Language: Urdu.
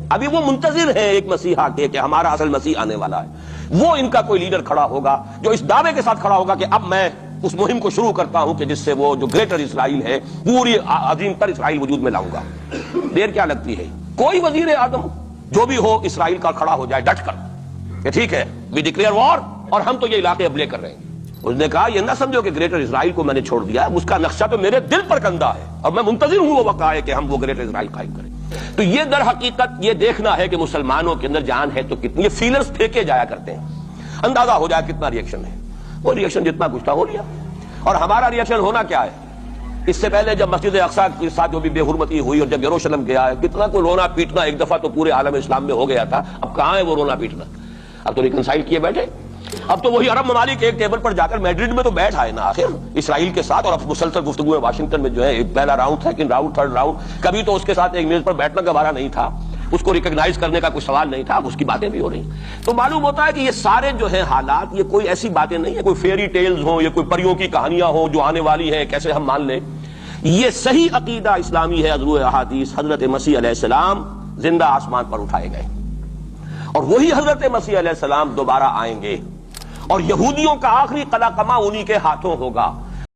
ابھی وہ منتظر ہیں ایک مسیحا کے کہ ہمارا اصل مسیح آنے والا ہے، وہ ان کا کوئی لیڈر کھڑا ہوگا جو اس دعوے کے ساتھ کھڑا ہوگا کہ اب میں اس مہم کو شروع کرتا ہوں کہ جس سے وہ جو گریٹر اسرائیل ہے، پوری عظیم تر اسرائیل وجود میں لاؤں گا۔ دیر کیا لگتی ہے؟ کوئی وزیر اعظم جو بھی ہو اسرائیل کا کھڑا ہو جائے ڈٹ کر کہ ٹھیک ہے وی ڈکلیئر وار، اور ہم تو یہ علاقے اب لے کر رہے ہیں۔ اس نے کہا یہ نہ سمجھو کہ گریٹر اسرائیل کو میں نے چھوڑ دیا ہے، اس کا نقشہ تو میرے دل پر کندہ ہے اور میں منتظر ہوں وہ وقت آئے کہ ہم وہ گریٹر اسرائیل قائم کریں۔ تو یہ در حقیقت یہ دیکھنا ہے کہ مسلمانوں کے اندر جان ہے تو کتنی، یہ فیلرز پھینکے جایا کرتے ہیں، اندازہ ہو جائے کتنا ریئیکشن ہے۔ وہ ریئیکشن جتنا کچھ تھا ہو لیا، اور ہمارا ریئیکشن ہونا کیا ہے؟ اس سے پہلے جب مسجد اقصیٰ کے ساتھ جو بھی بے حرمتی ہوئی اور جب یروشلم گیا ہے، کتنا کو رونا پیٹنا ایک دفعہ تو پورے عالم اسلام میں ہو گیا تھا، اب کہاں ہے وہ رونا پیٹنا؟ اب تو ریکنسائل کیے بیٹھے، اب تو وہی عرب ممالک ایک ٹیبل پر جا کر میڈرڈ میں تو بیٹھ آئے نا آخر اسرائیل کے ساتھ، اور اب مسلسل گفتگو ہے واشنگٹن میں جو ہے، ایک پہلا round, second round, third round, کبھی تو اس کے ساتھ ایک میز پر بیٹھنا گوارا نہیں تھا، اس کو ریکگنائز کرنے کا کوئی سوال نہیں تھا، اب اس کی باتیں بھی ہو رہی ہیں۔ تو معلوم ہوتا ہے کہ یہ سارے جو ہیں حالات، یہ کوئی ایسی باتیں نہیں ہیں، کوئی فیری ٹیلز ہوں، یہ کوئی پریوں کی کہانیاں ہوں جو آنے والی ہیں کیسے ہم مان لیں۔ یہ صحیح عقیدہ اسلامی ہے، ازروع احادیث، حضرت مسیح علیہ السلام زندہ آسمان پر اٹھائے گئے، اور وہی حضرت مسیح علیہ السلام دوبارہ آئیں گے، اور یہودیوں کا آخری قلع قمع انہی کے ہاتھوں ہوگا۔